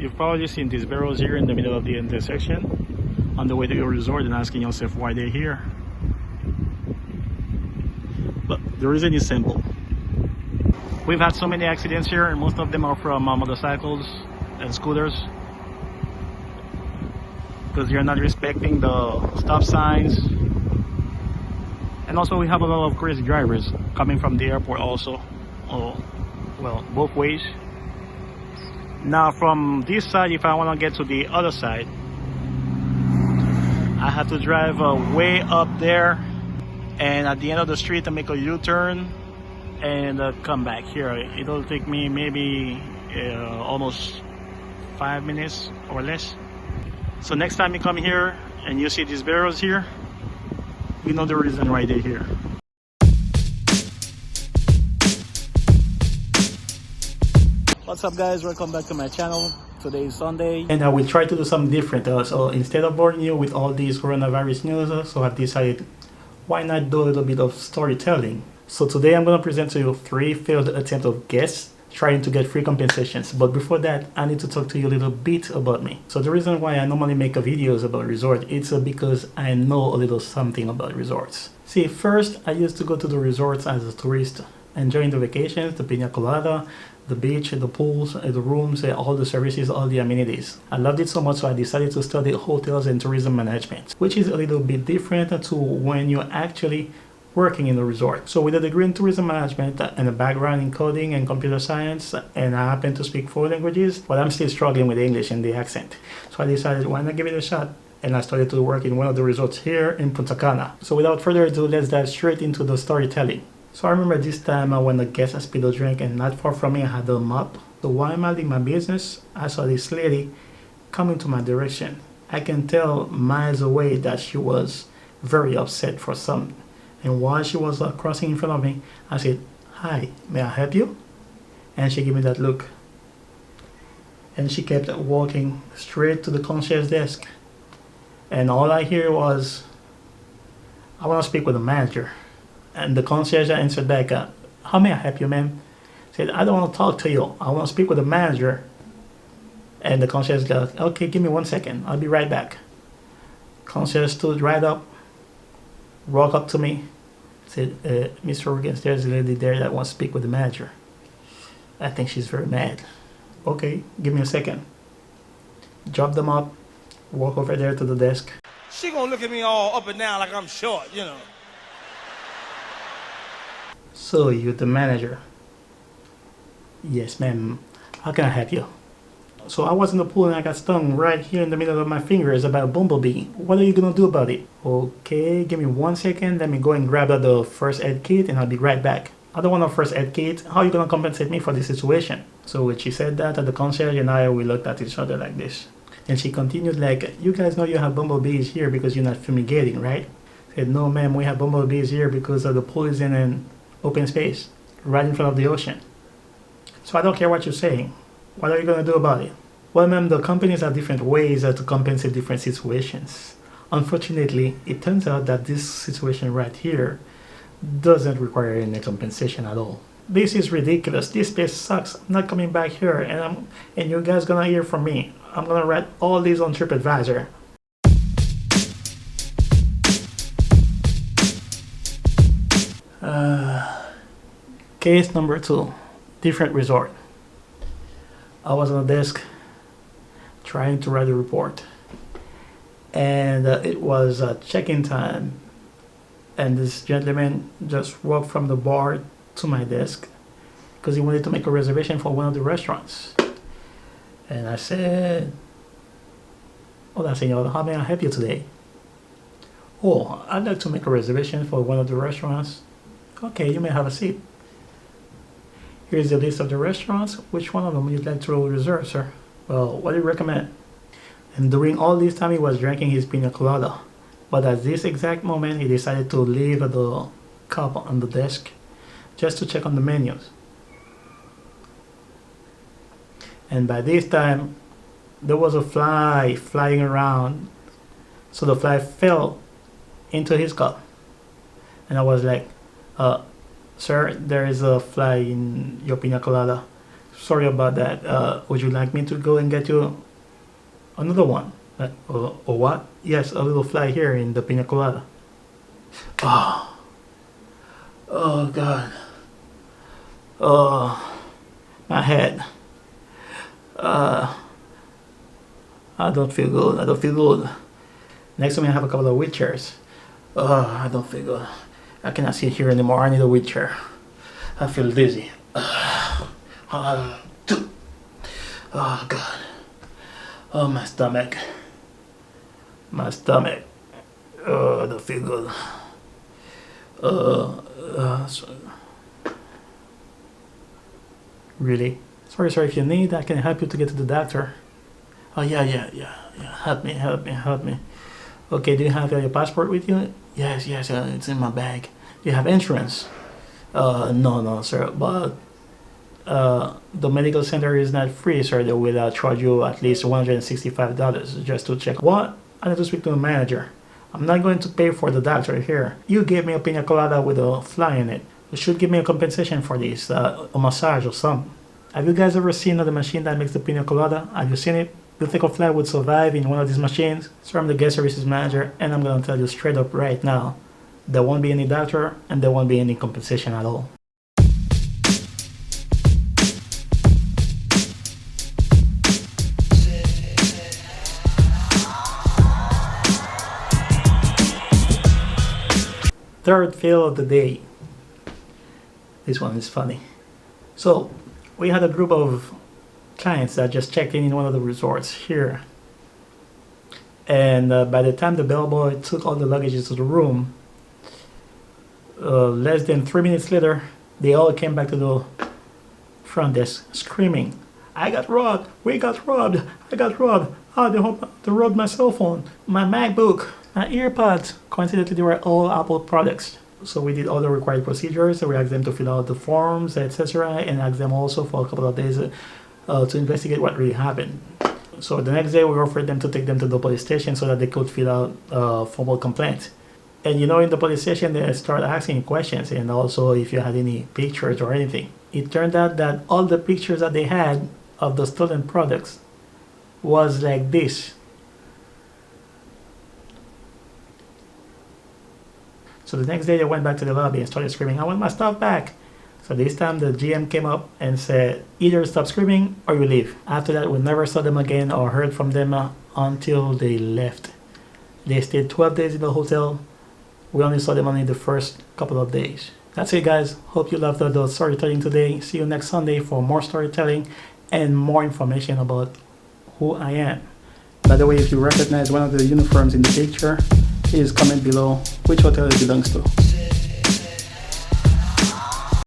You've probably seen these barrels here in the middle of the intersection on the way to your resort and asking yourself why they're here. But the reason is simple. We've had so many accidents here, and most of them are from motorcycles and scooters, because you're not respecting the stop signs. And also we have a lot of crazy drivers coming from the airport also. Oh, well, both ways. Now from this side, if I want to get to the other side, I have to drive way up there, and at the end of the street I make a U-turn and come back here. It'll take me maybe almost 5 minutes or less. So next time you come here and you see these barrels here, you know the reason why they're here. What's up guys, welcome back to my channel. Today is Sunday and I will try to do something different. So instead of boring you with all these coronavirus news, so I've decided why not do a little bit of storytelling. So today I'm going to present to you 3 failed attempts of guests trying to get free compensations. But before that, I need to talk to you a little bit about me. So the reason why I normally make videos about resorts, it's because I know a little something about resorts. See, first I used to go to the resorts as a tourist, enjoying the vacations, the PIñA COLADA, the beach, the pools, the rooms, all the services, all the amenities. I loved it so much, so I decided to study hotels and tourism management, which is a little bit different to when you're actually working in the resort. So with a degree in tourism management and a background in coding and computer science, and I happen to speak 4 languages, but I'm still struggling with English and the accent. So I decided, why not give it a shot? And I started to work in one of the resorts here in Punta Cana. So without further ado, let's dive straight into the storytelling. So I remember this time when the guest spilled a drink, and not far from me I had a mop. So while I'm minding my business, I saw this lady coming to my direction. I can tell miles away that she was very upset for something. And while she was crossing in front of me, I said, "Hi, may I help you?" And she gave me that look. And she kept walking straight to the concierge desk. And all I hear was, "I want to speak with the manager." And the concierge answered back, "How may I help you, ma'am?" Said, "I don't want to talk to you. I want to speak with the manager." And the concierge goes, "Okay, give me 1 second. I'll be right back." Concierge stood right up, walked up to me, said, "Mr. Organs, there's a lady there that wants to speak with the manager. I think she's very mad." "Okay, give me a second." Drop them up, walk over there to the desk. She gonna look at me all up and down like I'm short, you know. "So you're the manager?" "Yes, ma'am. How can I help you?" "So I was in the pool and I got stung right here in the middle of my fingers by a bumblebee. What are you gonna do about it?" "Okay, give me 1 second. Let me go and grab the first aid kit and I'll be right back." "I don't want a first aid kit. How are you gonna compensate me for this situation?" So when she said that, the concierge and I, we looked at each other like this. And she continued like, "You guys know you have bumblebees here because you're not fumigating, right?" I said, "No, ma'am, we have bumblebees here because the pool is in an open space right in front of the ocean. So I don't care what you're saying. What are you going to do about it?" "Well, ma'am, the companies have different ways to compensate different situations. Unfortunately, it turns out that this situation right here doesn't require any compensation at all. This is ridiculous. This place sucks. I'm not coming back here, and you guys gonna hear from me. I'm gonna write all these on TripAdvisor." Case number 2, different resort. I was on the desk trying to write a report, and it was check-in time, and this gentleman just walked from the bar to my desk because he wanted to make a reservation for one of the restaurants. And I said, "Hola, señor, how may I help you today?" "Oh, I'd like to make a reservation for one of the restaurants." "Okay, you may have a seat. Here's the list of the restaurants. Which one of them you'd like to reserve, sir?" "Well, what do you recommend?" And during all this time, he was drinking his pina colada. But at this exact moment, he decided to leave the cup on the desk just to check on the menus. And by this time, there was a fly flying around. So the fly fell into his cup. And I was like, "Sir, there is a fly in your pina colada. Sorry about that. Would you like me to go and get you another one? Or what? Yes, a little fly here in the Pina Colada. Oh, oh God. Oh, my head. I don't feel good. I don't feel good. Next time I have a couple of wheelchairs. I don't feel good. I cannot sit here anymore. I need a wheelchair. I feel dizzy. Oh God. Oh, my stomach. My stomach. I don't feel good. Really? Sorry, if you need, I can help you to get to the doctor. Oh, yeah. Help me. Okay, do you have your passport with you? Yes, it's in my bag. Do you have insurance? No, sir, but the medical center is not free, sir. They will charge you at least $165 just to check. What? I need to speak to a manager. I'm not going to pay for the doctor here. You gave me a pina colada with a fly in it. You should give me a compensation for this, a massage or something. Have you guys ever seen the machine that makes the pina colada? Have you seen it? You think a fly would survive in one of these machines? So I'm the guest services manager, and I'm gonna tell you straight up right now, there won't be any doctor and there won't be any compensation at all. Third fail of the day. This one is funny. So we had a group of clients that just checked in one of the resorts here, and by the time the bellboy took all the luggages to the room, less than 3 minutes later, they all came back to the front desk screaming, "I got robbed! We got robbed! I got robbed! Oh, they robbed my cell phone, my MacBook, my earpods." Coincidentally, they were all Apple products. So we did all the required procedures. So we asked them to fill out the forms, etc., and asked them also for a couple of days to investigate what really happened. So the next day, we offered them to take them to the police station so that they could fill out a formal complaint. And you know, in the police station, they start asking questions, and also if you had any pictures or anything. It turned out that all the pictures that they had of the stolen products was like this. So the next day, they went back to the lobby and started screaming, "I want my stuff back." So this time the GM came up and said, "Either stop screaming or you leave." After that, we never saw them again or heard from them until they left. They stayed 12 days in the hotel. We only saw them only the first couple of days. That's it, guys. Hope you loved the storytelling today. See you next Sunday for more storytelling and more information about who I am. By the way, if you recognize one of the uniforms in the picture, please comment below which hotel it belongs to.